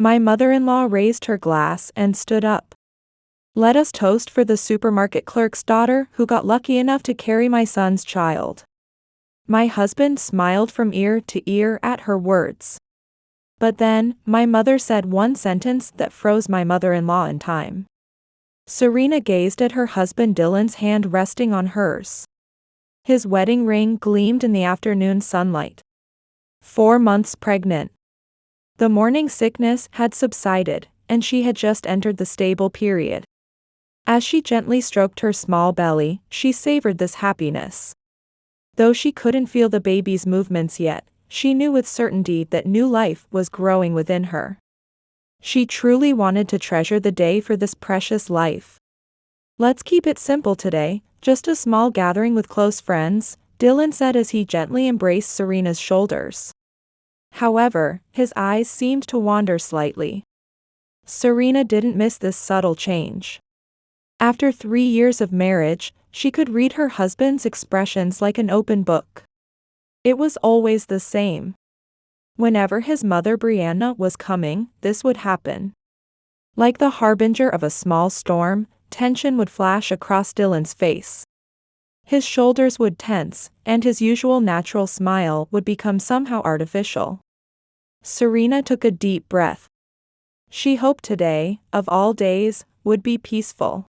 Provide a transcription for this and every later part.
My mother-in-law raised her glass and stood up. Let us toast for the supermarket clerk's daughter who got lucky enough to carry my son's child. My husband smiled from ear to ear at her words. But then, my mother said one sentence that froze my mother-in-law in time. Serena gazed at her husband Dylan's hand resting on hers. His wedding ring gleamed in the afternoon sunlight. 4 months pregnant. The morning sickness had subsided, and she had just entered the stable period. As she gently stroked her small belly, she savored this happiness. Though she couldn't feel the baby's movements yet, she knew with certainty that new life was growing within her. She truly wanted to treasure the day for this precious life. Let's keep it simple today, just a small gathering with close friends, Dylan said as he gently embraced Serena's shoulders. However, his eyes seemed to wander slightly. Serena didn't miss this subtle change. After 3 years of marriage, she could read her husband's expressions like an open book. It was always the same. Whenever his mother Brianna was coming, this would happen. Like the harbinger of a small storm, tension would flash across Dylan's face. His shoulders would tense, and his usual natural smile would become somehow artificial. Serena took a deep breath. She hoped today, of all days, would be peaceful.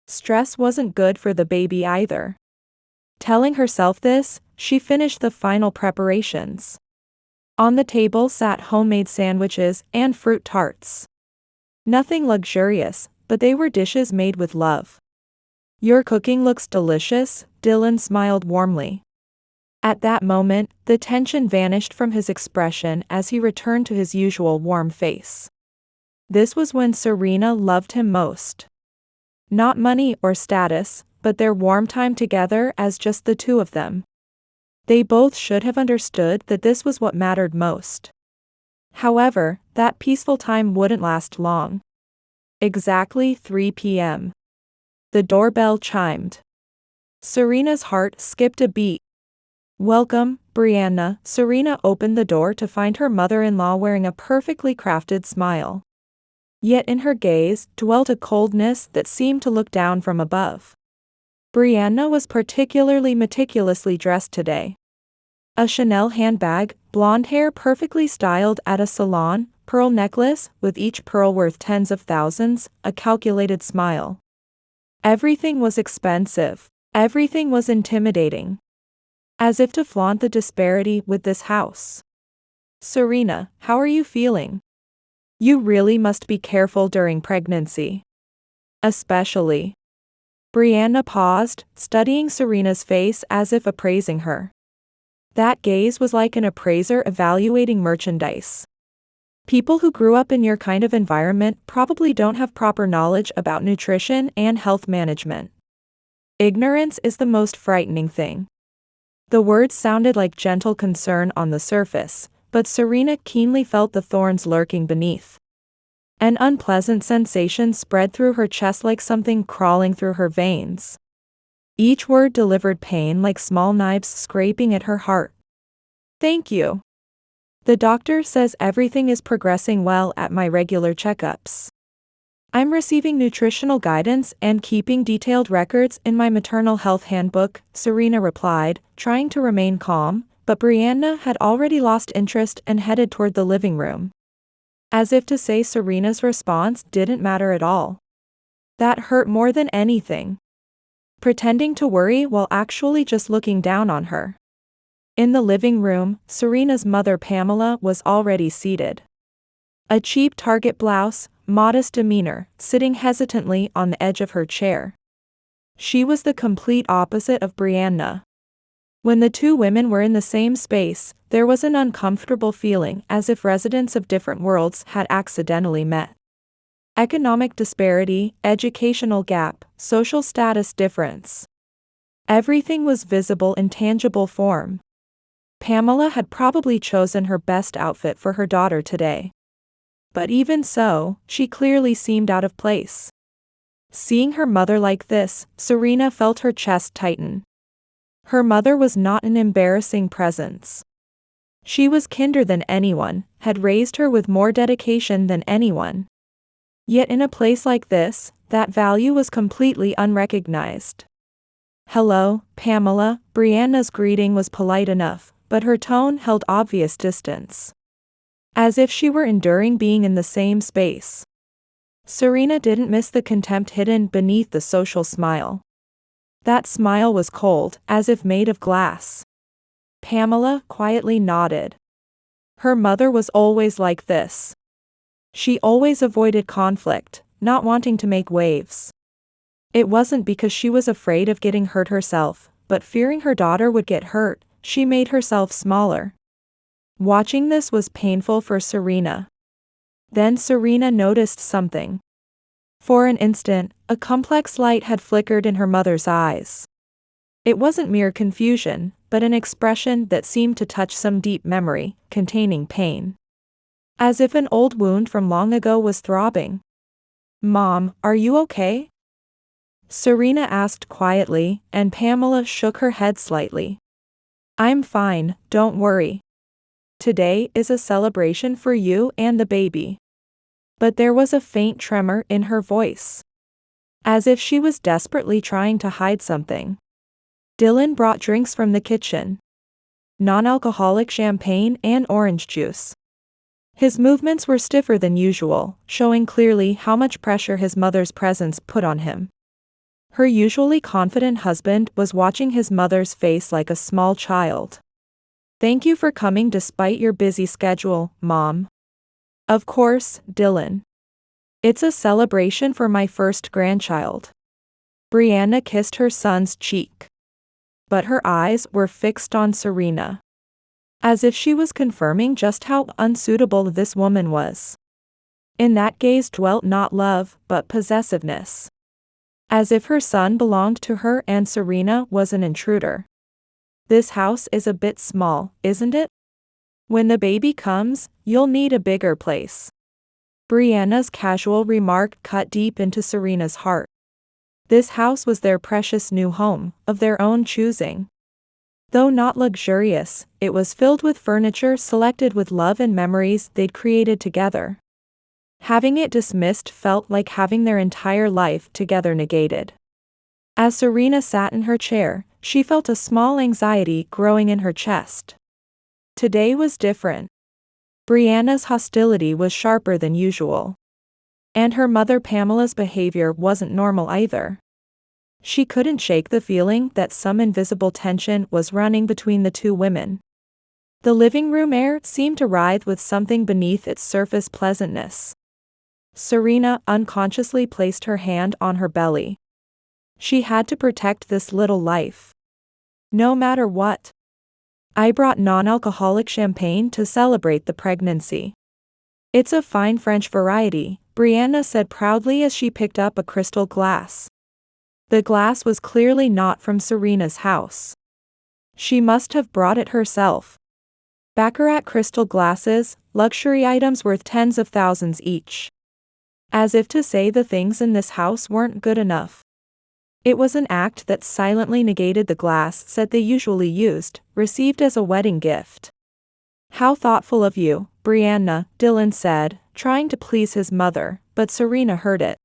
Stress wasn't good for the baby either. Telling herself this, she finished the final preparations. On the table sat homemade sandwiches and fruit tarts. Nothing luxurious, but they were dishes made with love. Your cooking looks delicious, Dylan smiled warmly. At that moment, the tension vanished from his expression as he returned to his usual warm face. This was when Serena loved him most. Not money or status, but their warm time together as just the two of them. They both should have understood that this was what mattered most. However, that peaceful time wouldn't last long. Exactly 3 p.m. The doorbell chimed. Serena's heart skipped a beat. Welcome, Brianna. Serena opened the door to find her mother-in-law wearing a perfectly crafted smile. Yet in her gaze dwelt a coldness that seemed to look down from above. Brianna was particularly meticulously dressed today. A Chanel handbag, blonde hair perfectly styled at a salon, pearl necklace with each pearl worth tens of thousands, a calculated smile. Everything was expensive. Everything was intimidating. As if to flaunt the disparity with this house. Serena, how are you feeling? You really must be careful during pregnancy. Especially. Brianna paused, studying Serena's face as if appraising her. That gaze was like an appraiser evaluating merchandise. People who grew up in your kind of environment probably don't have proper knowledge about nutrition and health management. Ignorance is the most frightening thing. The words sounded like gentle concern on the surface, but Serena keenly felt the thorns lurking beneath. An unpleasant sensation spread through her chest like something crawling through her veins. Each word delivered pain like small knives scraping at her heart. Thank you. The doctor says everything is progressing well at my regular checkups. I'm receiving nutritional guidance and keeping detailed records in my maternal health handbook, Serena replied, trying to remain calm, but Brianna had already lost interest and headed toward the living room. As if to say Serena's response didn't matter at all. That hurt more than anything. Pretending to worry while actually just looking down on her. In the living room, Serena's mother Pamela was already seated. A cheap Target blouse, modest demeanor, sitting hesitantly on the edge of her chair. She was the complete opposite of Brianna. When the two women were in the same space, there was an uncomfortable feeling as if residents of different worlds had accidentally met. Economic disparity, educational gap, social status difference. Everything was visible in tangible form. Pamela had probably chosen her best outfit for her daughter today. But even so, she clearly seemed out of place. Seeing her mother like this, Serena felt her chest tighten. Her mother was not an embarrassing presence. She was kinder than anyone, had raised her with more dedication than anyone. Yet in a place like this, that value was completely unrecognized. "Hello, Pamela." Brianna's greeting was polite enough, but her tone held obvious distance. As if she were enduring being in the same space. Serena didn't miss the contempt hidden beneath the social smile. That smile was cold, as if made of glass. Pamela quietly nodded. Her mother was always like this. She always avoided conflict, not wanting to make waves. It wasn't because she was afraid of getting hurt herself, but fearing her daughter would get hurt, she made herself smaller. Watching this was painful for Serena. Then Serena noticed something. For an instant, a complex light had flickered in her mother's eyes. It wasn't mere confusion, but an expression that seemed to touch some deep memory, containing pain. As if an old wound from long ago was throbbing. "Mom, are you okay?" Serena asked quietly, and Pamela shook her head slightly. "I'm fine, don't worry. Today is a celebration for you and the baby." But there was a faint tremor in her voice. As if she was desperately trying to hide something. Dylan brought drinks from the kitchen. Non-alcoholic champagne and orange juice. His movements were stiffer than usual, showing clearly how much pressure his mother's presence put on him. Her usually confident husband was watching his mother's face like a small child. "Thank you for coming despite your busy schedule, Mom." "Of course, Dylan. It's a celebration for my first grandchild." Brianna kissed her son's cheek. But her eyes were fixed on Serena. As if she was confirming just how unsuitable this woman was. In that gaze dwelt not love, but possessiveness. As if her son belonged to her and Serena was an intruder. "This house is a bit small, isn't it? When the baby comes, you'll need a bigger place." Brianna's casual remark cut deep into Serena's heart. This house was their precious new home, of their own choosing. Though not luxurious, it was filled with furniture selected with love and memories they'd created together. Having it dismissed felt like having their entire life together negated. As Serena sat in her chair, she felt a small anxiety growing in her chest. Today was different. Brianna's hostility was sharper than usual. And her mother Pamela's behavior wasn't normal either. She couldn't shake the feeling that some invisible tension was running between the two women. The living room air seemed to writhe with something beneath its surface pleasantness. Serena unconsciously placed her hand on her belly. She had to protect this little life. No matter what. "I brought non-alcoholic champagne to celebrate the pregnancy. It's a fine French variety," Brianna said proudly as she picked up a crystal glass. The glass was clearly not from Serena's house. She must have brought it herself. Baccarat crystal glasses, luxury items worth tens of thousands each. As if to say the things in this house weren't good enough. It was an act that silently negated the glass set they usually used, received as a wedding gift. "How thoughtful of you, Brianna," Dylan said, trying to please his mother, but Serena heard it.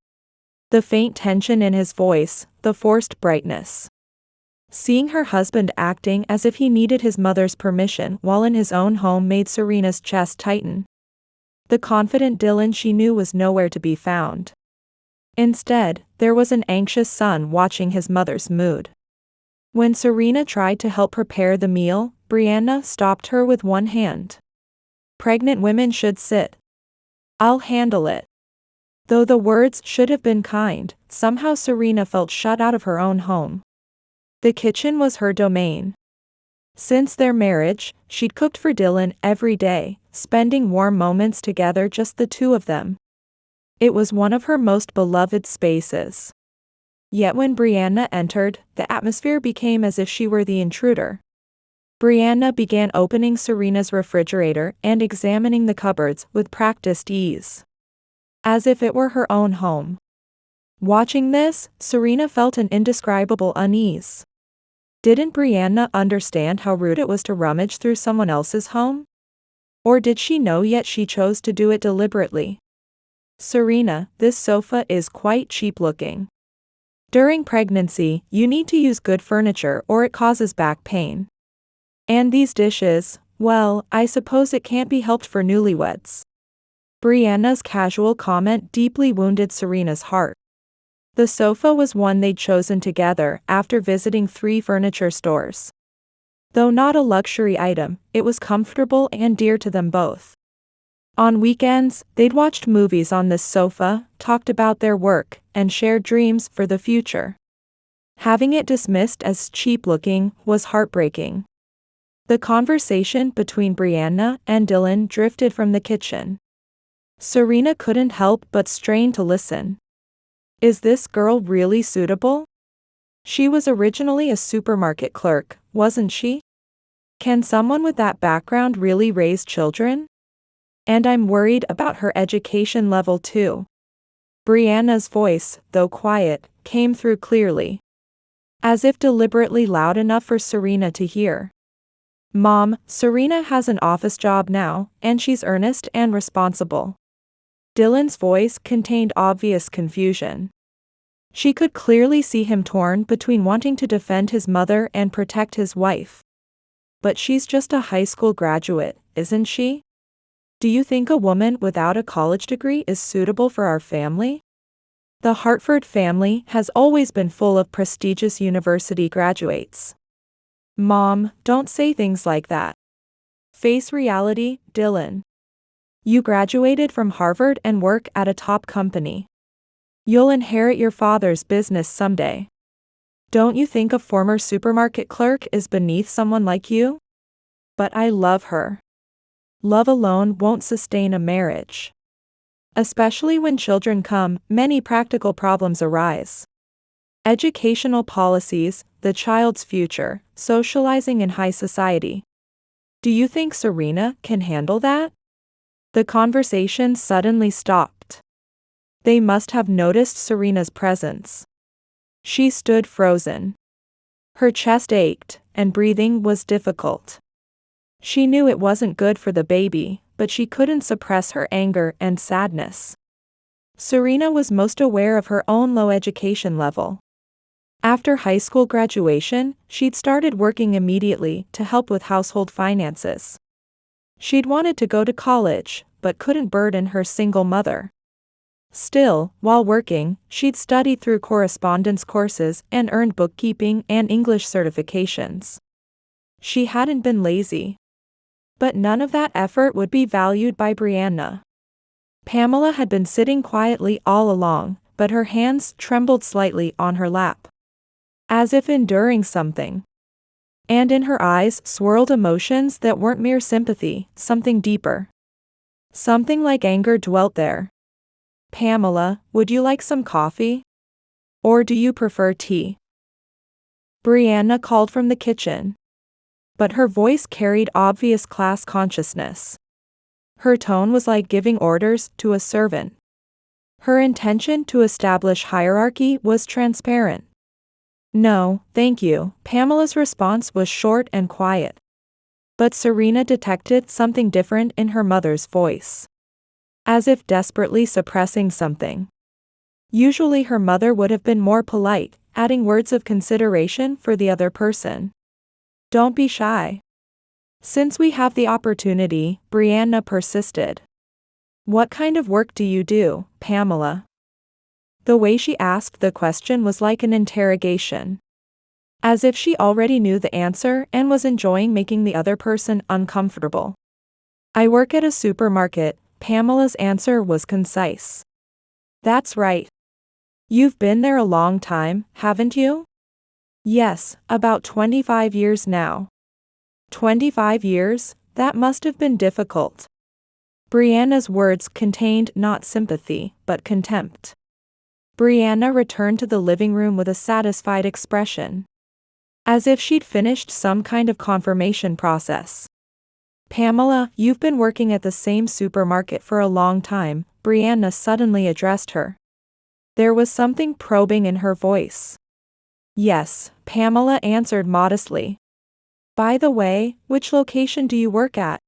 The faint tension in his voice, the forced brightness. Seeing her husband acting as if he needed his mother's permission while in his own home made Serena's chest tighten. The confident Dylan she knew was nowhere to be found. Instead, there was an anxious son watching his mother's mood. When Serena tried to help prepare the meal, Brianna stopped her with one hand. "Pregnant women should sit. I'll handle it." Though the words should have been kind, somehow Serena felt shut out of her own home. The kitchen was her domain. Since their marriage, she'd cooked for Dylan every day, spending warm moments together, just the two of them. It was one of her most beloved spaces. Yet when Brianna entered, the atmosphere became as if she were the intruder. Brianna began opening Serena's refrigerator and examining the cupboards with practiced ease. As if it were her own home. Watching this, Serena felt an indescribable unease. Didn't Brianna understand how rude it was to rummage through someone else's home? Or did she know yet she chose to do it deliberately? Serena, this sofa is quite cheap looking. During pregnancy, you need to use good furniture or it causes back pain. And these dishes, well, I suppose it can't be helped for newlyweds. Brianna's casual comment deeply wounded Serena's heart. The sofa was one they'd chosen together after visiting 3 furniture stores. Though not a luxury item, it was comfortable and dear to them both. On weekends, they'd watched movies on this sofa, talked about their work, and shared dreams for the future. Having it dismissed as cheap-looking was heartbreaking. The conversation between Brianna and Dylan drifted from the kitchen. Serena couldn't help but strain to listen. Is this girl really suitable? She was originally a supermarket clerk, wasn't she? Can someone with that background really raise children? And I'm worried about her education level too. Brianna's voice, though quiet, came through clearly. As if deliberately loud enough for Serena to hear. Mom, Serena has an office job now, and she's earnest and responsible. Dylan's voice contained obvious confusion. She could clearly see him torn between wanting to defend his mother and protect his wife. But she's just a high school graduate, isn't she? Do you think a woman without a college degree is suitable for our family? The Hartford family has always been full of prestigious university graduates. Mom, don't say things like that. Face reality, Dylan. You graduated from Harvard and work at a top company. You'll inherit your father's business someday. Don't you think a former supermarket clerk is beneath someone like you? But I love her. Love alone won't sustain a marriage. Especially when children come, many practical problems arise. Educational policies, the child's future, socializing in high society. Do you think Serena can handle that? The conversation suddenly stopped. They must have noticed Serena's presence. She stood frozen. Her chest ached, and breathing was difficult. She knew it wasn't good for the baby, but she couldn't suppress her anger and sadness. Serena was most aware of her own low education level. After high school graduation, she'd started working immediately to help with household finances. She'd wanted to go to college, but couldn't burden her single mother. Still, while working, she'd studied through correspondence courses and earned bookkeeping and English certifications. She hadn't been lazy. But none of that effort would be valued by Brianna. Pamela had been sitting quietly all along, but her hands trembled slightly on her lap. As if enduring something. And in her eyes swirled emotions that weren't mere sympathy, something deeper. Something like anger dwelt there. Pamela, would you like some coffee? Or do you prefer tea? Brianna called from the kitchen. But her voice carried obvious class consciousness. Her tone was like giving orders to a servant. Her intention to establish hierarchy was transparent. No, thank you. Pamela's response was short and quiet. But Serena detected something different in her mother's voice. As if desperately suppressing something. Usually her mother would have been more polite, adding words of consideration for the other person. Don't be shy. Since we have the opportunity, Brianna persisted. What kind of work do you do, Pamela? The way she asked the question was like an interrogation. As if she already knew the answer and was enjoying making the other person uncomfortable. I work at a supermarket, Pamela's answer was concise. That's right. You've been there a long time, haven't you? Yes, about 25 years now. 25 years? That must have been difficult. Brianna's words contained not sympathy, but contempt. Brianna returned to the living room with a satisfied expression. As if she'd finished some kind of confirmation process. Pamela, you've been working at the same supermarket for a long time, Brianna suddenly addressed her. There was something probing in her voice. Yes, Pamela answered modestly. By the way, which location do you work at?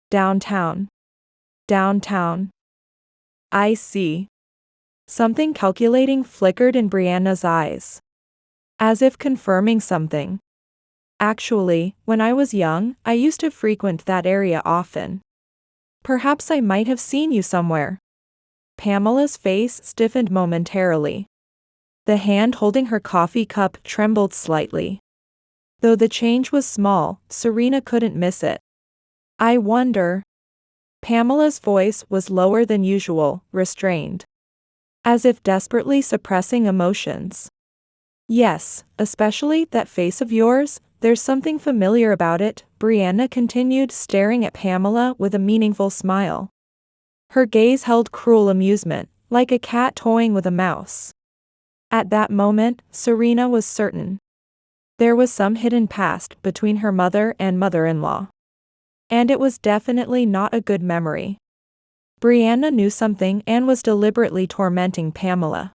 Downtown. Downtown. I see. Something calculating flickered in Brianna's eyes, as if confirming something. Actually, when I was young, I used to frequent that area often. Perhaps I might have seen you somewhere. Pamela's face stiffened momentarily. The hand holding her coffee cup trembled slightly. Though the change was small, Serena couldn't miss it. I wonder. Pamela's voice was lower than usual, restrained, as if desperately suppressing emotions. Yes, especially that face of yours, there's something familiar about it, Brianna continued, staring at Pamela with a meaningful smile. Her gaze held cruel amusement, like a cat toying with a mouse. At that moment, Serena was certain. There was some hidden past between her mother and mother-in-law. And it was definitely not a good memory. Brianna knew something and was deliberately tormenting Pamela.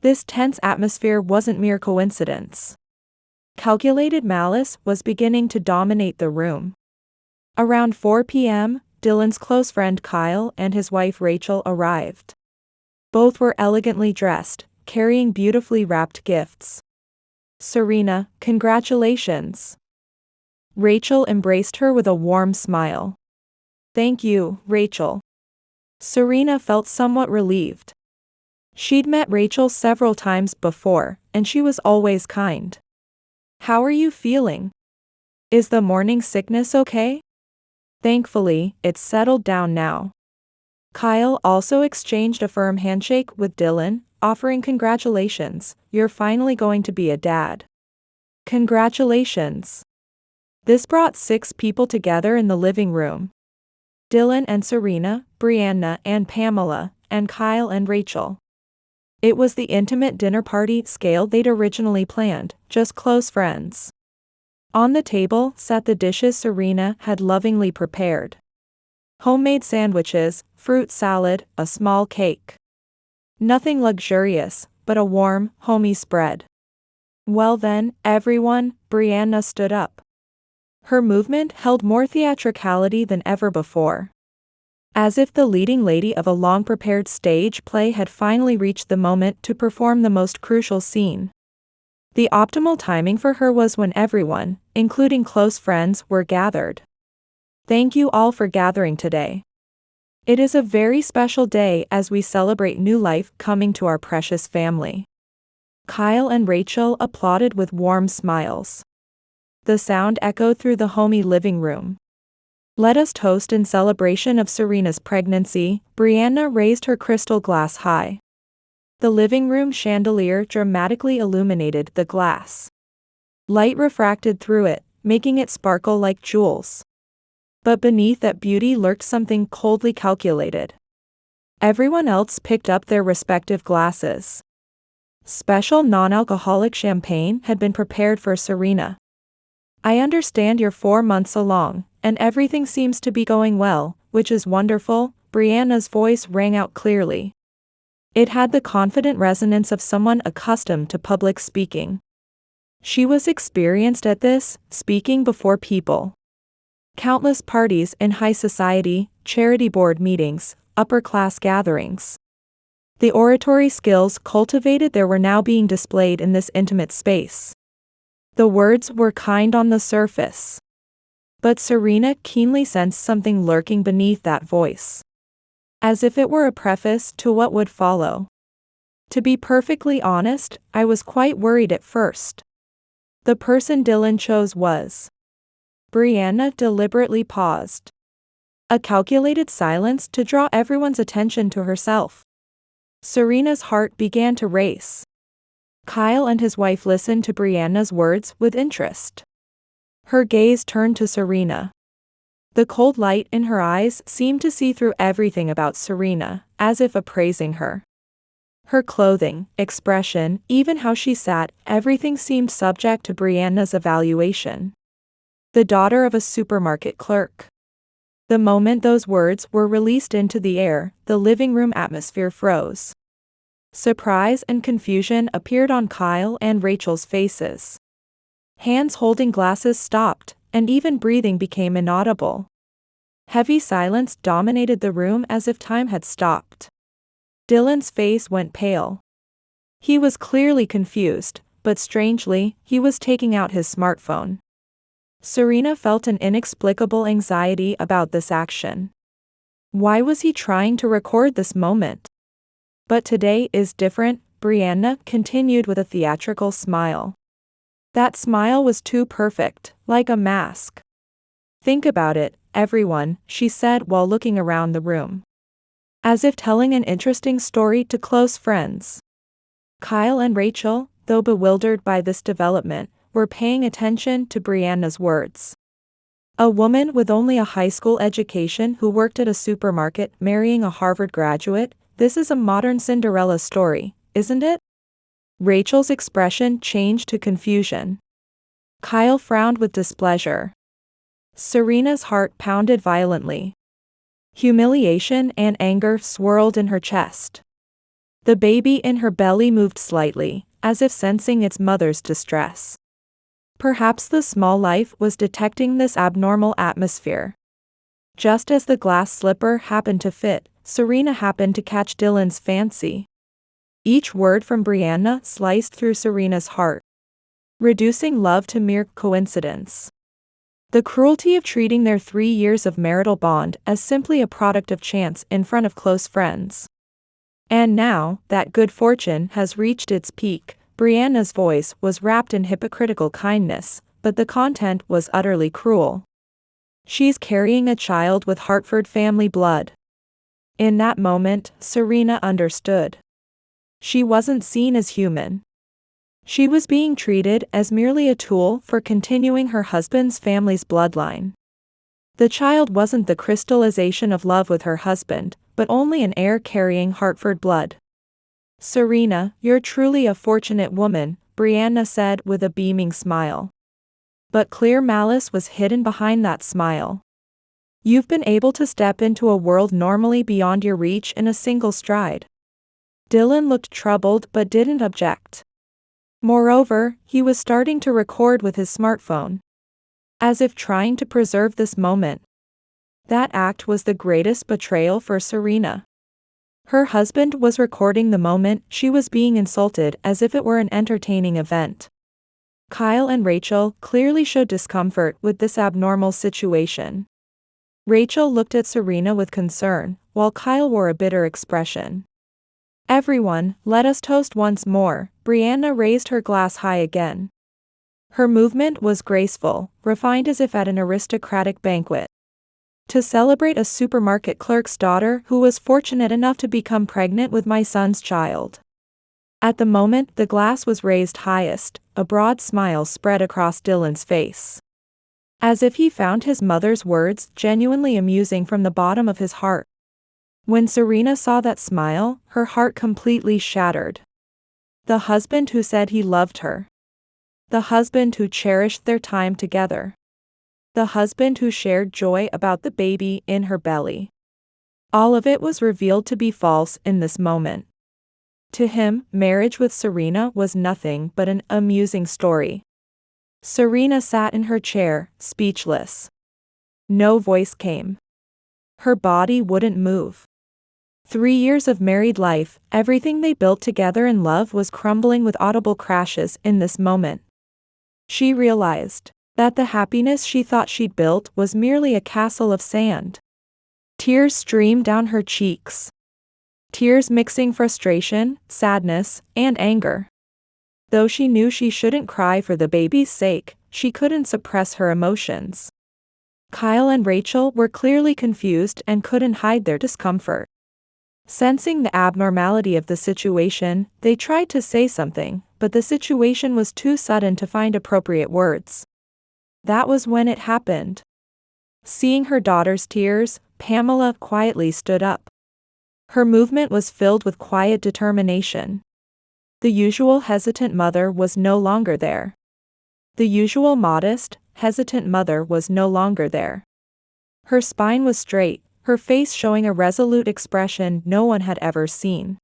This tense atmosphere wasn't mere coincidence. Calculated malice was beginning to dominate the room. Around 4 p.m., Dylan's close friend Kyle and his wife Rachel arrived. Both were elegantly dressed, carrying beautifully wrapped gifts. Serena, congratulations. Rachel embraced her with a warm smile. Thank you, Rachel. Serena felt somewhat relieved. She'd met Rachel several times before, and she was always kind. How are you feeling? Is the morning sickness okay? Thankfully, it's settled down now. Kyle also exchanged a firm handshake with Dylan, offering congratulations, you're finally going to be a dad. Congratulations. This brought 6 people together in the living room. Dylan and Serena, Brianna and Pamela, and Kyle and Rachel. It was the intimate dinner party scale they'd originally planned, just close friends. On the table sat the dishes Serena had lovingly prepared. Homemade sandwiches, fruit salad, a small cake. Nothing luxurious, but a warm, homey spread. Well then, everyone, Brianna stood up. Her movement held more theatricality than ever before. As if the leading lady of a long-prepared stage play had finally reached the moment to perform the most crucial scene. The optimal timing for her was when everyone, including close friends, were gathered. Thank you all for gathering today. It is a very special day as we celebrate new life coming to our precious family. Kyle and Rachel applauded with warm smiles. The sound echoed through the homey living room. Let us toast in celebration of Serena's pregnancy. Brianna raised her crystal glass high. The living room chandelier dramatically illuminated the glass. Light refracted through it, making it sparkle like jewels. But beneath that beauty lurked something coldly calculated. Everyone else picked up their respective glasses. Special non-alcoholic champagne had been prepared for Serena. I understand you're 4 months along, and everything seems to be going well, which is wonderful, Brianna's voice rang out clearly. It had the confident resonance of someone accustomed to public speaking. She was experienced at this, speaking before people. Countless parties in high society, charity board meetings, upper-class gatherings. The oratory skills cultivated there were now being displayed in this intimate space. The words were kind on the surface. But Serena keenly sensed something lurking beneath that voice. As if it were a preface to what would follow. To be perfectly honest, I was quite worried at first. The person Dylan chose was. Brianna deliberately paused. A calculated silence to draw everyone's attention to herself. Serena's heart began to race. Kyle and his wife listened to Brianna's words with interest. Her gaze turned to Serena. The cold light in her eyes seemed to see through everything about Serena, as if appraising her. Her clothing, expression, even how she sat, everything seemed subject to Brianna's evaluation. The daughter of a supermarket clerk. The moment those words were released into the air, the living room atmosphere froze. Surprise and confusion appeared on Kyle and Rachel's faces. Hands holding glasses stopped, and even breathing became inaudible. Heavy silence dominated the room as if time had stopped. Dylan's face went pale. He was clearly confused, but strangely, he was taking out his smartphone. Serena felt an inexplicable anxiety about this action. Why was he trying to record this moment? But today is different, Brianna continued with a theatrical smile. That smile was too perfect, like a mask. Think about it, everyone, she said while looking around the room. As if telling an interesting story to close friends. Kyle and Rachel, though bewildered by this development, were paying attention to Brianna's words. A woman with only a high school education who worked at a supermarket marrying a Harvard graduate, this is a modern Cinderella story, isn't it? Rachel's expression changed to confusion. Kyle frowned with displeasure. Serena's heart pounded violently. Humiliation and anger swirled in her chest. The baby in her belly moved slightly, as if sensing its mother's distress. Perhaps the small life was detecting this abnormal atmosphere. Just as the glass slipper happened to fit, Serena happened to catch Dylan's fancy. Each word from Brianna sliced through Serena's heart, reducing love to mere coincidence. The cruelty of treating their 3 years of marital bond as simply a product of chance in front of close friends. And now, that good fortune has reached its peak, Brianna's voice was wrapped in hypocritical kindness, but the content was utterly cruel. She's carrying a child with Hartford family blood. In that moment, Serena understood. She wasn't seen as human. She was being treated as merely a tool for continuing her husband's family's bloodline. The child wasn't the crystallization of love with her husband, but only an heir carrying Hartford blood. Serena, you're truly a fortunate woman, Brianna said with a beaming smile. But clear malice was hidden behind that smile. You've been able to step into a world normally beyond your reach in a single stride. Dylan looked troubled but didn't object. Moreover, he was starting to record with his smartphone, as if trying to preserve this moment. That act was the greatest betrayal for Serena. Her husband was recording the moment she was being insulted as if it were an entertaining event. Kyle and Rachel clearly showed discomfort with this abnormal situation. Rachel looked at Serena with concern, while Kyle wore a bitter expression. Everyone, let us toast once more, Brianna raised her glass high again. Her movement was graceful, refined as if at an aristocratic banquet. To celebrate a supermarket clerk's daughter who was fortunate enough to become pregnant with my son's child. At the moment the glass was raised highest, a broad smile spread across Dylan's face. As if he found his mother's words genuinely amusing from the bottom of his heart. When Serena saw that smile, her heart completely shattered. The husband who said he loved her. The husband who cherished their time together. The husband who shared joy about the baby in her belly. All of it was revealed to be false in this moment. To him, marriage with Serena was nothing but an amusing story. Serena sat in her chair, speechless. No voice came. Her body wouldn't move. 3 years of married life, everything they built together in love was crumbling with audible crashes in this moment. She realized that the happiness she thought she'd built was merely a castle of sand. Tears streamed down her cheeks. Tears mixing frustration, sadness, and anger. Though she knew she shouldn't cry for the baby's sake, she couldn't suppress her emotions. Kyle and Rachel were clearly confused and couldn't hide their discomfort. Sensing the abnormality of the situation, they tried to say something, but the situation was too sudden to find appropriate words. That was when it happened. Seeing her daughter's tears, Pamela quietly stood up. Her movement was filled with quiet determination. The usual hesitant mother was no longer there. The usual modest, hesitant mother was no longer there. Her spine was straight, her face showing a resolute expression no one had ever seen.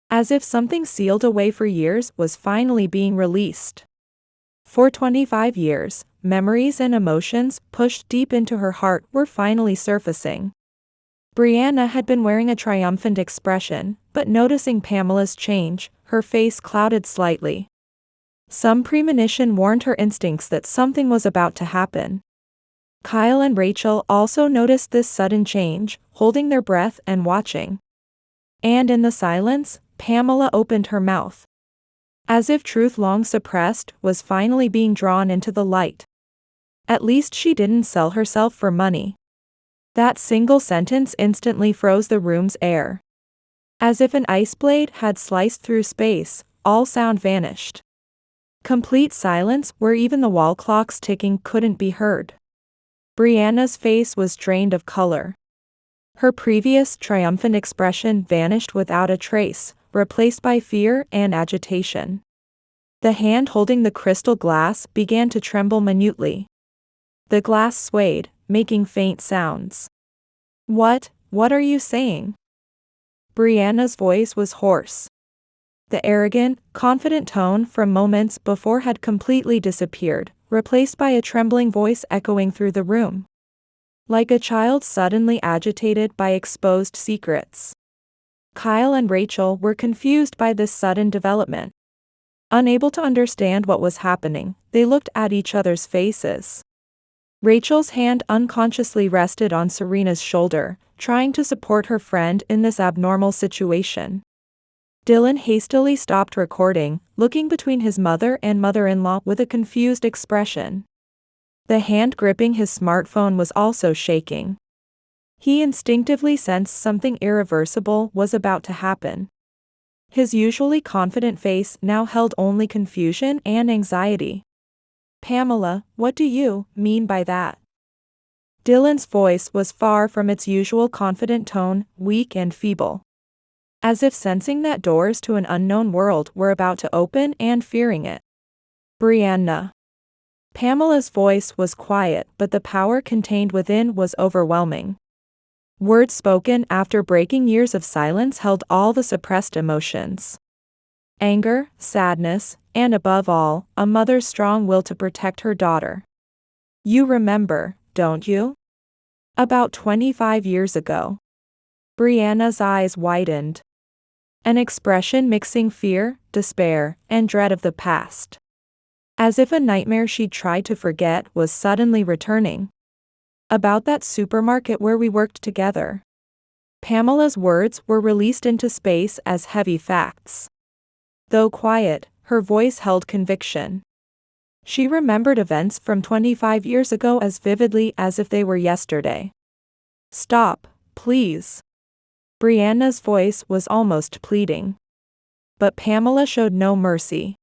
As if something sealed away for years was finally being released. For 25 years, memories and emotions pushed deep into her heart were finally surfacing. Brianna had been wearing a triumphant expression, but noticing Pamela's change, her face clouded slightly. Some premonition warned her instincts that something was about to happen. Kyle and Rachel also noticed this sudden change, holding their breath and watching. And in the silence, Pamela opened her mouth. As if truth long suppressed was finally being drawn into the light. At least she didn't sell herself for money. That single sentence instantly froze the room's air. As if an ice blade had sliced through space, all sound vanished. Complete silence where even the wall clocks ticking couldn't be heard. Brianna's face was drained of color. Her previous triumphant expression vanished without a trace, replaced by fear and agitation. The hand holding the crystal glass began to tremble minutely. The glass swayed, making faint sounds. What are you saying?" Brianna's voice was hoarse. The arrogant, confident tone from moments before had completely disappeared, replaced by a trembling voice echoing through the room. Like a child suddenly agitated by exposed secrets. Kyle and Rachel were confused by this sudden development. Unable to understand what was happening, they looked at each other's faces. Rachel's hand unconsciously rested on Serena's shoulder, trying to support her friend in this abnormal situation. Dylan hastily stopped recording, looking between his mother and mother-in-law with a confused expression. The hand gripping his smartphone was also shaking. He instinctively sensed something irreversible was about to happen. His usually confident face now held only confusion and anxiety. "Pamela, what do you mean by that?" Dylan's voice was far from its usual confident tone, weak and feeble. As if sensing that doors to an unknown world were about to open and fearing it. "Brianna." Pamela's voice was quiet, but the power contained within was overwhelming. Words spoken after breaking years of silence held all the suppressed emotions. Anger, sadness, and above all, a mother's strong will to protect her daughter. "You remember, don't you? About 25 years ago." Brianna's eyes widened. An expression mixing fear, despair, and dread of the past. As if a nightmare she'd tried to forget was suddenly returning. "About that supermarket where we worked together." Pamela's words were released into space as heavy facts. Though quiet, her voice held conviction. She remembered events from 25 years ago as vividly as if they were yesterday. "Stop, please." Brianna's voice was almost pleading. But Pamela showed no mercy.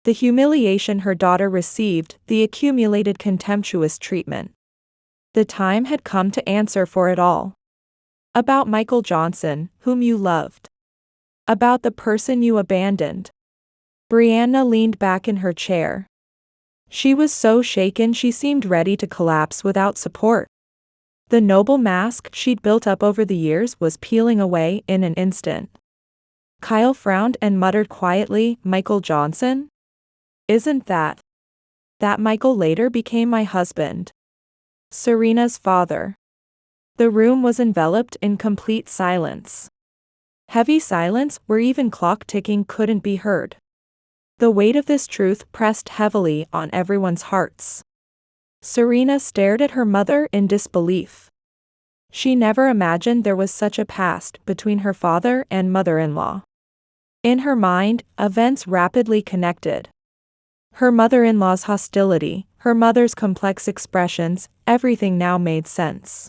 The humiliation her daughter received, the accumulated contemptuous treatment. The time had come to answer for it all. About Michael Johnson, whom you loved. About the person you abandoned. Brianna leaned back in her chair. She was so shaken she seemed ready to collapse without support. The noble mask she'd built up over the years was peeling away in an instant. Kyle frowned and muttered quietly, "Michael Johnson? Isn't that Michael later became my husband? Serena's father." The room was enveloped in complete silence. Heavy silence where even clock ticking couldn't be heard. The weight of this truth pressed heavily on everyone's hearts. Serena stared at her mother in disbelief. She never imagined there was such a past between her father and mother-in-law. In her mind, events rapidly connected. Her mother-in-law's hostility, her mother's complex expressions, everything now made sense.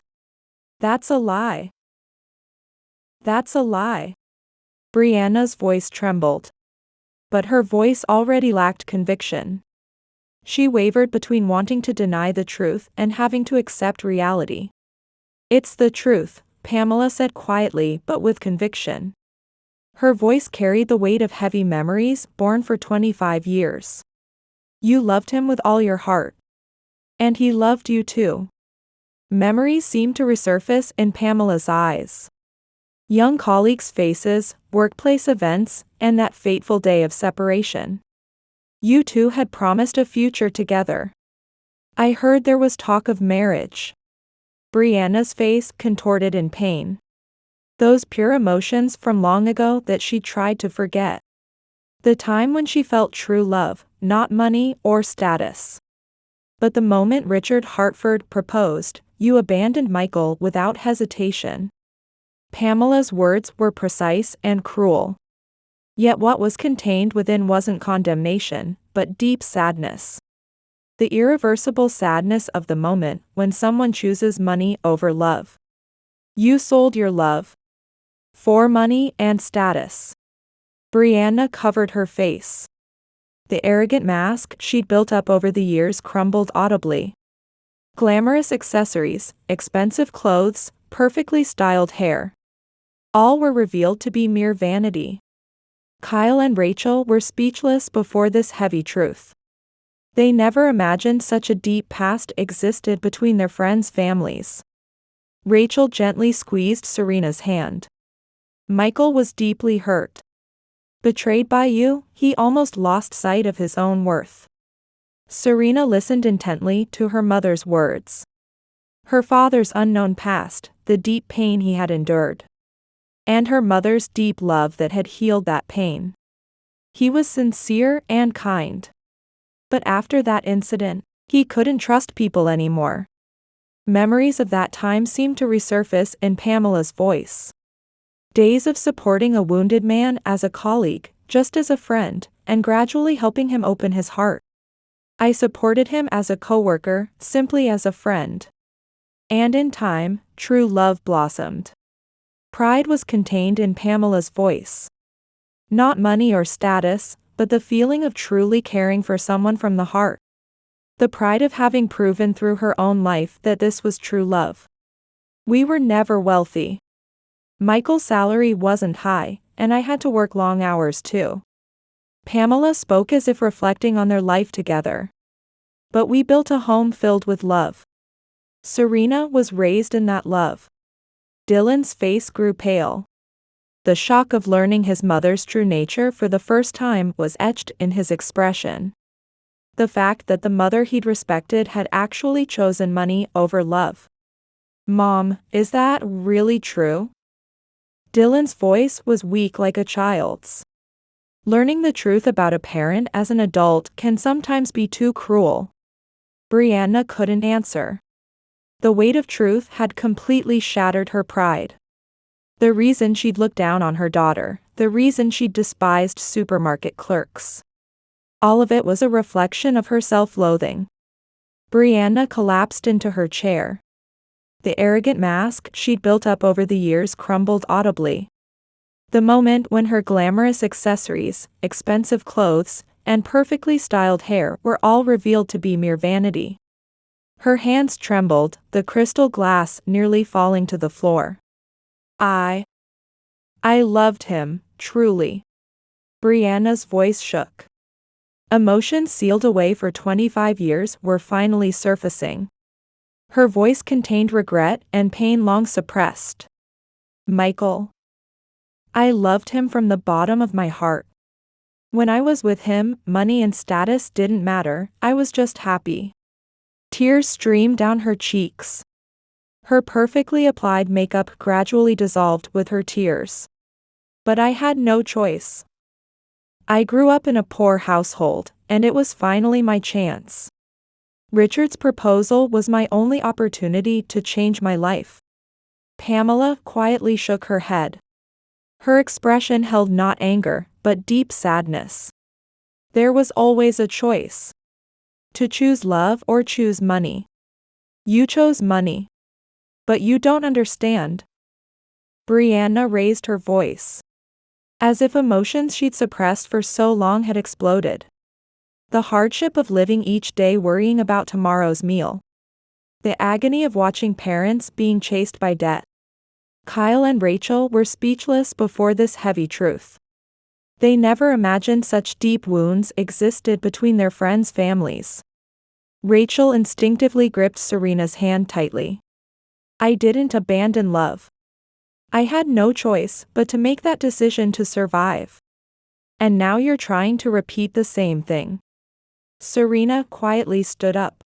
"That's a lie. That's a lie." Brianna's voice trembled. But her voice already lacked conviction. She wavered between wanting to deny the truth and having to accept reality. "It's the truth," Pamela said quietly but with conviction. Her voice carried the weight of heavy memories borne for 25 years. "You loved him with all your heart. And he loved you too." Memories seemed to resurface in Pamela's eyes. Young colleagues' faces, workplace events, and that fateful day of separation. You two had promised a future together. I heard there was talk of marriage. Brianna's face contorted in pain. Those pure emotions from long ago that she tried to forget. The time when she felt true love, not money or status. But the moment Richard Hartford proposed, you abandoned Michael without hesitation. Pamela's words were precise and cruel. Yet what was contained within wasn't condemnation, but deep sadness. The irreversible sadness of the moment when someone chooses money over love. You sold your love for money and status. Brianna covered her face. The arrogant mask she'd built up over the years crumbled audibly. Glamorous accessories, expensive clothes, perfectly styled hair. All were revealed to be mere vanity. Kyle and Rachel were speechless before this heavy truth. They never imagined such a deep past existed between their friends' families. Rachel gently squeezed Serena's hand. Michael was deeply hurt. Betrayed by you, he almost lost sight of his own worth. Serena listened intently to her mother's words. Her father's unknown past, the deep pain he had endured. And her mother's deep love that had healed that pain. He was sincere and kind. But after that incident, he couldn't trust people anymore. Memories of that time seemed to resurface in Pamela's voice. Days of supporting a wounded man as a colleague, just as a friend, and gradually helping him open his heart. I supported him as a coworker, simply as a friend. And in time, true love blossomed. Pride was contained in Pamela's voice. Not money or status, but the feeling of truly caring for someone from the heart. The pride of having proven through her own life that this was true love. We were never wealthy. Michael's salary wasn't high, and I had to work long hours too. Pamela spoke as if reflecting on their life together. But we built a home filled with love. Serena was raised in that love. Dylan's face grew pale. The shock of learning his mother's true nature for the first time was etched in his expression. The fact that the mother he'd respected had actually chosen money over love. Mom, is that really true? Dylan's voice was weak like a child's. Learning the truth about a parent as an adult can sometimes be too cruel. Brianna couldn't answer. The weight of truth had completely shattered her pride. The reason she'd looked down on her daughter, the reason she'd despised supermarket clerks. All of it was a reflection of her self-loathing. Brianna collapsed into her chair. The arrogant mask she'd built up over the years crumbled audibly. The moment when her glamorous accessories, expensive clothes, and perfectly styled hair were all revealed to be mere vanity. Her hands trembled, the crystal glass nearly falling to the floor. I loved him, truly. Brianna's voice shook. Emotions sealed away for 25 years were finally surfacing. Her voice contained regret and pain long suppressed. Michael. I loved him from the bottom of my heart. When I was with him, money and status didn't matter, I was just happy. Tears streamed down her cheeks. Her perfectly applied makeup gradually dissolved with her tears. But I had no choice. I grew up in a poor household, and it was finally my chance. Richard's proposal was my only opportunity to change my life. Pamela quietly shook her head. Her expression held not anger, but deep sadness. There was always a choice. To choose love or choose money. You chose money. But you don't understand. Brianna raised her voice. As if emotions she'd suppressed for so long had exploded. The hardship of living each day worrying about tomorrow's meal. The agony of watching parents being chased by debt. Kyle and Rachel were speechless before this heavy truth. They never imagined such deep wounds existed between their friends' families. Rachel instinctively gripped Serena's hand tightly. I didn't abandon love. I had no choice but to make that decision to survive. And now you're trying to repeat the same thing. Serena quietly stood up.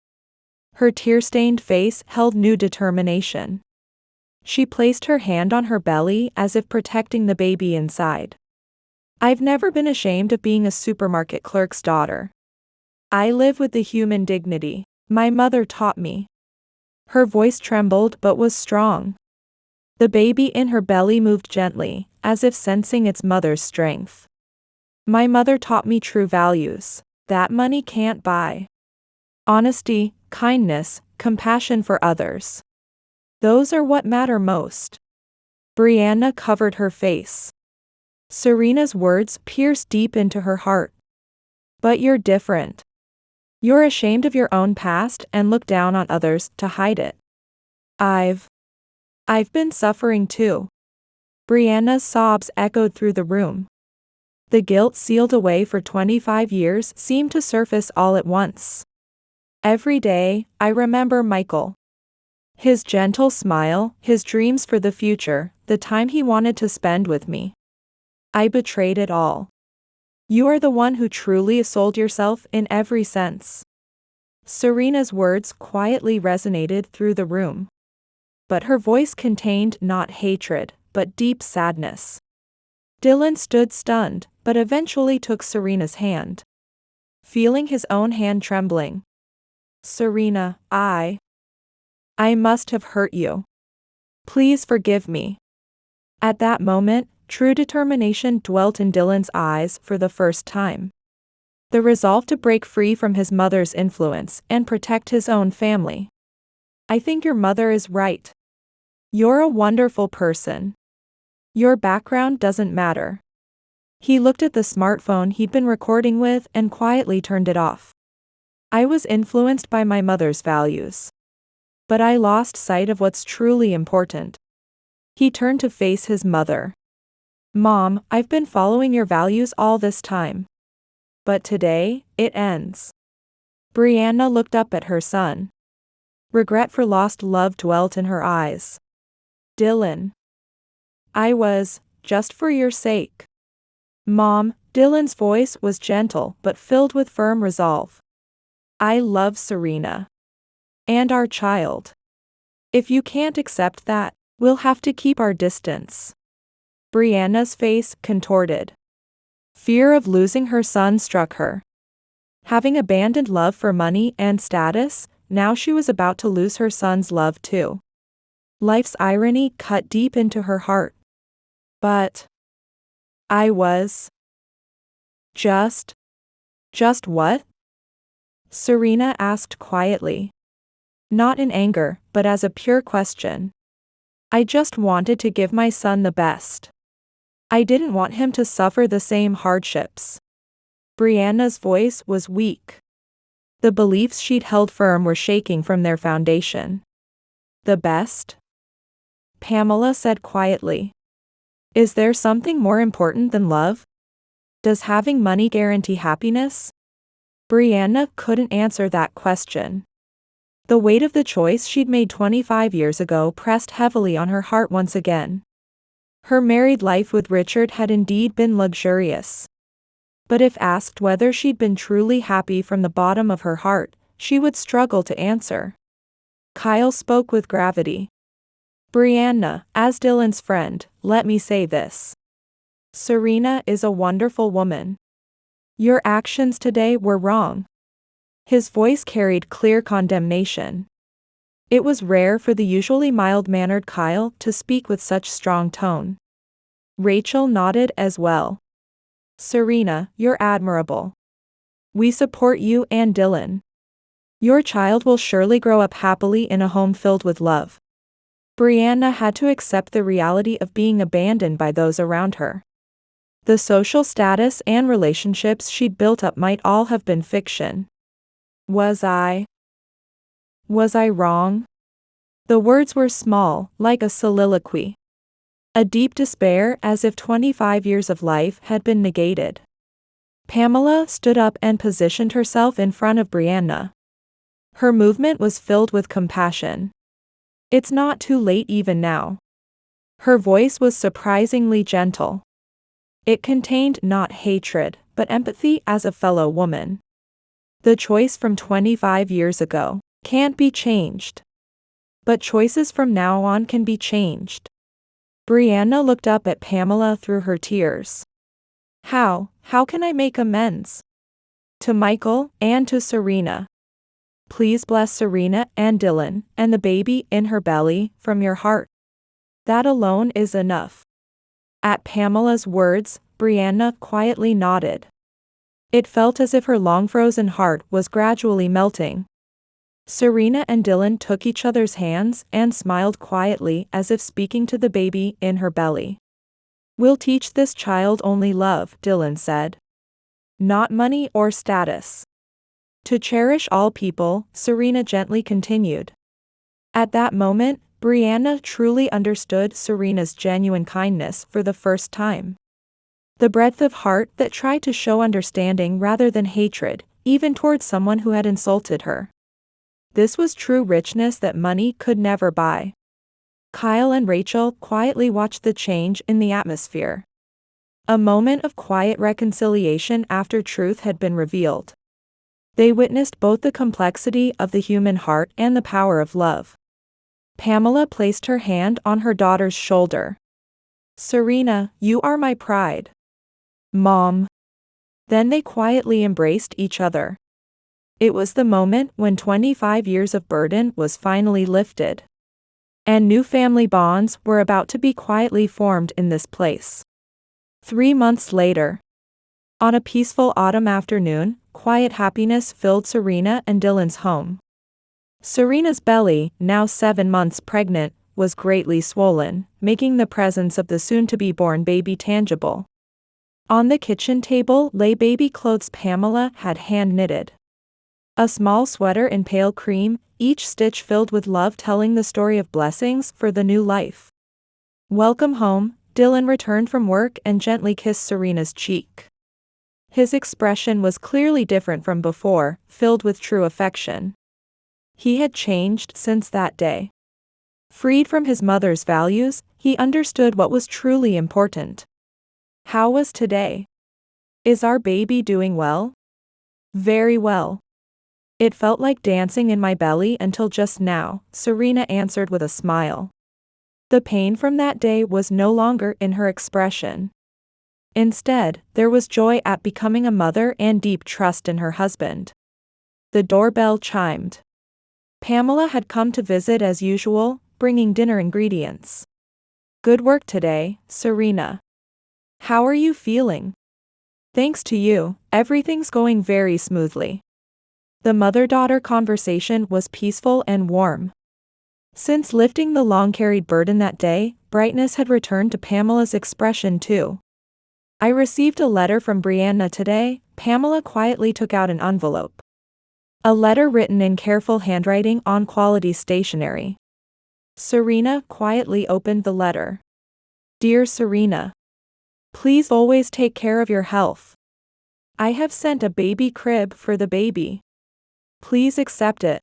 Her tear-stained face held new determination. She placed her hand on her belly as if protecting the baby inside. I've never been ashamed of being a supermarket clerk's daughter. I live with the human dignity my mother taught me. Her voice trembled but was strong. The baby in her belly moved gently, as if sensing its mother's strength. My mother taught me true values that money can't buy. Honesty, kindness, compassion for others. Those are what matter most. Brianna covered her face. Serena's words pierced deep into her heart. But you're different. You're ashamed of your own past and look down on others to hide it. I've been suffering too. Brianna's sobs echoed through the room. The guilt sealed away for 25 years seemed to surface all at once. Every day, I remember Michael. His gentle smile, his dreams for the future, the time he wanted to spend with me. I betrayed it all. You are the one who truly sold yourself in every sense. Serena's words quietly resonated through the room. But her voice contained not hatred, but deep sadness. Dylan stood stunned, but eventually took Serena's hand. Feeling his own hand trembling. Serena, I must have hurt you. Please forgive me. At that moment, true determination dwelt in Dylan's eyes for the first time. The resolve to break free from his mother's influence and protect his own family. I think your mother is right. You're a wonderful person. Your background doesn't matter. He looked at the smartphone he'd been recording with and quietly turned it off. I was influenced by my mother's values. But I lost sight of what's truly important. He turned to face his mother. Mom, I've been following your values all this time. But today, it ends. Brianna looked up at her son. Regret for lost love dwelt in her eyes. Dylan. I was, just for your sake. Mom, Dylan's voice was gentle but filled with firm resolve. I love Serena. And our child. If you can't accept that, we'll have to keep our distance. Brianna's face contorted. Fear of losing her son struck her. Having abandoned love for money and status, now she was about to lose her son's love too. Life's irony cut deep into her heart. But I was just what? Serena asked quietly. Not in anger, but as a pure question. I just wanted to give my son the best. I didn't want him to suffer the same hardships. Brianna's voice was weak. The beliefs she'd held firm were shaking from their foundation. The best? Pamela said quietly. Is there something more important than love? Does having money guarantee happiness? Brianna couldn't answer that question. The weight of the choice she'd made 25 years ago pressed heavily on her heart once again. Her married life with Richard had indeed been luxurious. But if asked whether she'd been truly happy from the bottom of her heart, she would struggle to answer. Kyle spoke with gravity. Brianna, as Dylan's friend, let me say this. Serena is a wonderful woman. Your actions today were wrong. His voice carried clear condemnation. It was rare for the usually mild-mannered Kyle to speak with such strong tone. Rachel nodded as well. Serena, you're admirable. We support you and Dylan. Your child will surely grow up happily in a home filled with love. Brianna had to accept the reality of being abandoned by those around her. The social status and relationships she'd built up might all have been fiction. Was I wrong? The words were small, like a soliloquy. A deep despair as if 25 years of life had been negated. Pamela stood up and positioned herself in front of Brianna. Her movement was filled with compassion. It's not too late even now. Her voice was surprisingly gentle. It contained not hatred, but empathy as a fellow woman. The choice from 25 years ago can't be changed. But choices from now on can be changed. Brianna looked up at Pamela through her tears. How can I make amends? To Michael and to Serena. Please bless Serena and Dylan and the baby in her belly from your heart. That alone is enough. At Pamela's words, Brianna quietly nodded. It felt as if her long-frozen heart was gradually melting. Serena and Dylan took each other's hands and smiled quietly as if speaking to the baby in her belly. We'll teach this child only love, Dylan said. Not money or status. To cherish all people, Serena gently continued. At that moment, Brianna truly understood Serena's genuine kindness for the first time. The breadth of heart that tried to show understanding rather than hatred, even towards someone who had insulted her. This was true richness that money could never buy. Kyle and Rachel quietly watched the change in the atmosphere. A moment of quiet reconciliation after truth had been revealed. They witnessed both the complexity of the human heart and the power of love. Pamela placed her hand on her daughter's shoulder. Serena, you are my pride. Mom. Then they quietly embraced each other. It was the moment when 25 years of burden was finally lifted. And new family bonds were about to be quietly formed in this place. 3 months later. On a peaceful autumn afternoon, quiet happiness filled Serena and Dylan's home. Serena's belly, now 7 months pregnant, was greatly swollen, making the presence of the soon-to-be-born baby tangible. On the kitchen table lay baby clothes Pamela had hand-knitted. A small sweater in pale cream, each stitch filled with love telling the story of blessings for the new life. Welcome home, Dylan returned from work and gently kissed Serena's cheek. His expression was clearly different from before, filled with true affection. He had changed since that day. Freed from his mother's values, he understood what was truly important. How was today? Is our baby doing well? Very well. It felt like dancing in my belly until just now, Serena answered with a smile. The pain from that day was no longer in her expression. Instead, there was joy at becoming a mother and deep trust in her husband. The doorbell chimed. Pamela had come to visit as usual, bringing dinner ingredients. Good work today, Serena. How are you feeling? Thanks to you, everything's going very smoothly. The mother-daughter conversation was peaceful and warm. Since lifting the long-carried burden that day, brightness had returned to Pamela's expression too. I received a letter from Brianna today. Pamela quietly took out an envelope. A letter written in careful handwriting on quality stationery. Serena quietly opened the letter. Dear Serena, please always take care of your health. I have sent a baby crib for the baby. Please accept it.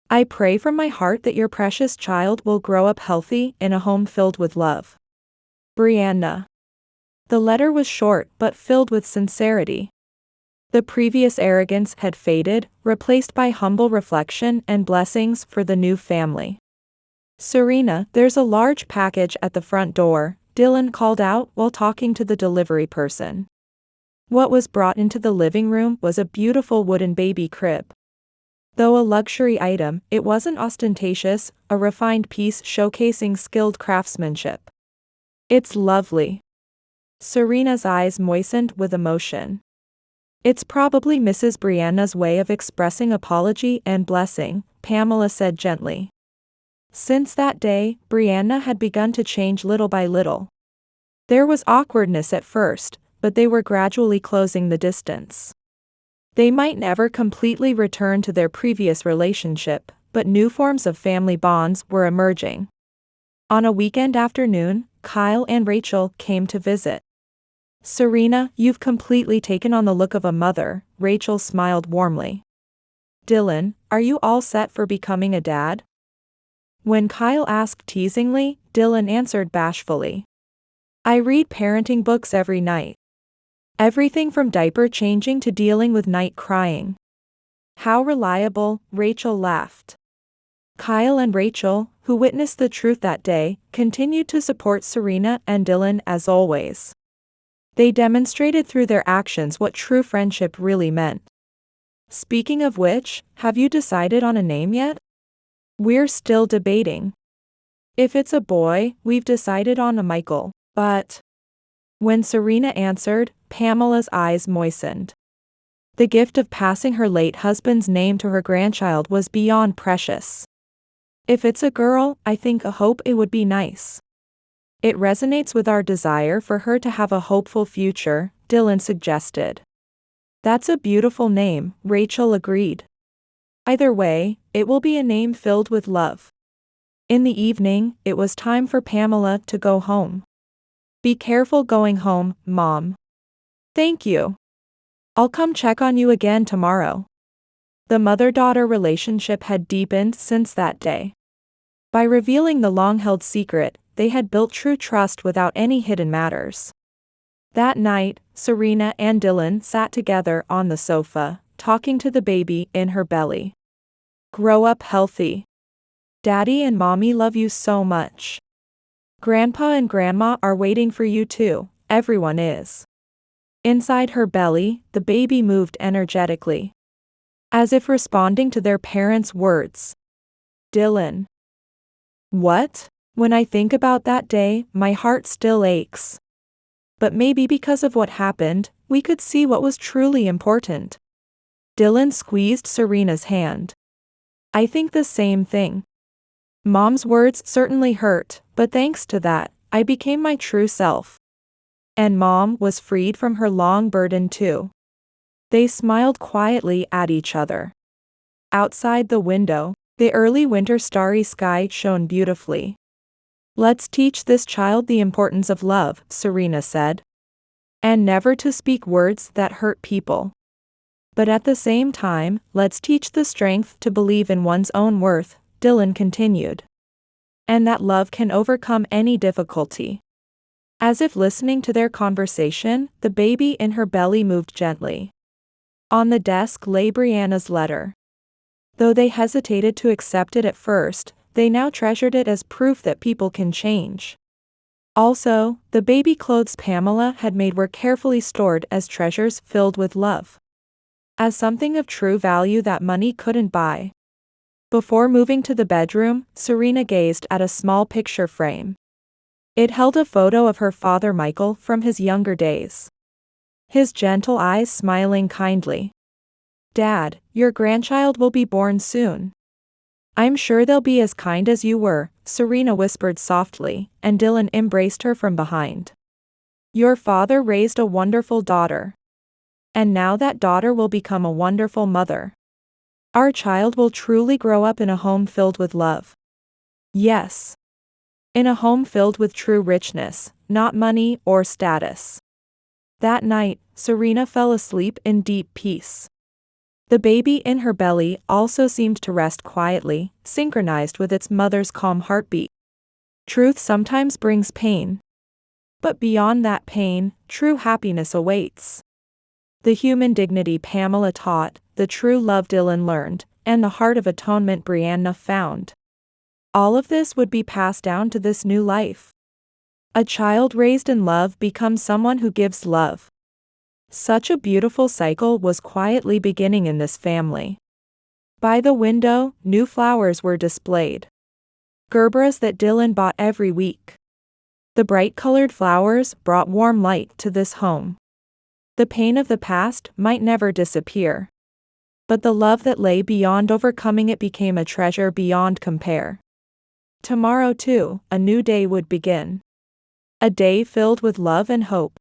I pray from my heart that your precious child will grow up healthy in a home filled with love. Brianna. The letter was short but filled with sincerity. The previous arrogance had faded, replaced by humble reflection and blessings for the new family. Serena, there's a large package at the front door, Dylan called out while talking to the delivery person. What was brought into the living room was a beautiful wooden baby crib. Though a luxury item, it wasn't ostentatious, a refined piece showcasing skilled craftsmanship. It's lovely. Serena's eyes moistened with emotion. It's probably Mrs. Brianna's way of expressing apology and blessing, Pamela said gently. Since that day, Brianna had begun to change little by little. There was awkwardness at first, but they were gradually closing the distance. They might never completely return to their previous relationship, but new forms of family bonds were emerging. On a weekend afternoon, Kyle and Rachel came to visit. Serena, you've completely taken on the look of a mother, Rachel smiled warmly. Dylan, are you all set for becoming a dad? When Kyle asked teasingly, Dylan answered bashfully. I read parenting books every night. Everything from diaper changing to dealing with night crying. How reliable, Rachel laughed. Kyle and Rachel, who witnessed the truth that day, continued to support Serena and Dylan as always. They demonstrated through their actions what true friendship really meant. Speaking of which, have you decided on a name yet? We're still debating. If it's a boy, we've decided on a Michael, but... When Serena answered, Pamela's eyes moistened. The gift of passing her late husband's name to her grandchild was beyond precious. If it's a girl, I think a Hope it would be nice. It resonates with our desire for her to have a hopeful future, Dylan suggested. That's a beautiful name, Rachel agreed. Either way, it will be a name filled with love. In the evening, it was time for Pamela to go home. Be careful going home, Mom. Thank you. I'll come check on you again tomorrow. The mother-daughter relationship had deepened since that day. By revealing the long-held secret, they had built true trust without any hidden matters. That night, Serena and Dylan sat together on the sofa, talking to the baby in her belly. Grow up healthy. Daddy and Mommy love you so much. Grandpa and Grandma are waiting for you too, everyone is. Inside her belly, the baby moved energetically, as if responding to their parents' words. Dylan. What? When I think about that day, my heart still aches. But maybe because of what happened, we could see what was truly important. Dylan squeezed Serena's hand. I think the same thing. Mom's words certainly hurt, but thanks to that, I became my true self. And Mom was freed from her long burden too. They smiled quietly at each other. Outside the window, the early winter starry sky shone beautifully. Let's teach this child the importance of love, Serena said. And never to speak words that hurt people. But at the same time, let's teach the strength to believe in one's own worth, Dylan continued. And that love can overcome any difficulty. As if listening to their conversation, the baby in her belly moved gently. On the desk lay Brianna's letter. Though they hesitated to accept it at first, they now treasured it as proof that people can change. Also, the baby clothes Pamela had made were carefully stored as treasures filled with love. As something of true value that money couldn't buy. Before moving to the bedroom, Serena gazed at a small picture frame. It held a photo of her father Michael from his younger days. His gentle eyes smiling kindly. Dad, your grandchild will be born soon. I'm sure they'll be as kind as you were, Serena whispered softly, and Dylan embraced her from behind. Your father raised a wonderful daughter. And now that daughter will become a wonderful mother. Our child will truly grow up in a home filled with love. Yes. In a home filled with true richness, not money or status. That night, Serena fell asleep in deep peace. The baby in her belly also seemed to rest quietly, synchronized with its mother's calm heartbeat. Truth sometimes brings pain. But beyond that pain, true happiness awaits. The human dignity Pamela taught, the true love Dylan learned, and the heart of atonement Brianna found. All of this would be passed down to this new life. A child raised in love becomes someone who gives love. Such a beautiful cycle was quietly beginning in this family. By the window, new flowers were displayed. Gerberas that Dylan bought every week. The bright-colored flowers brought warm light to this home. The pain of the past might never disappear. But the love that lay beyond overcoming it became a treasure beyond compare. Tomorrow too, a new day would begin. A day filled with love and hope.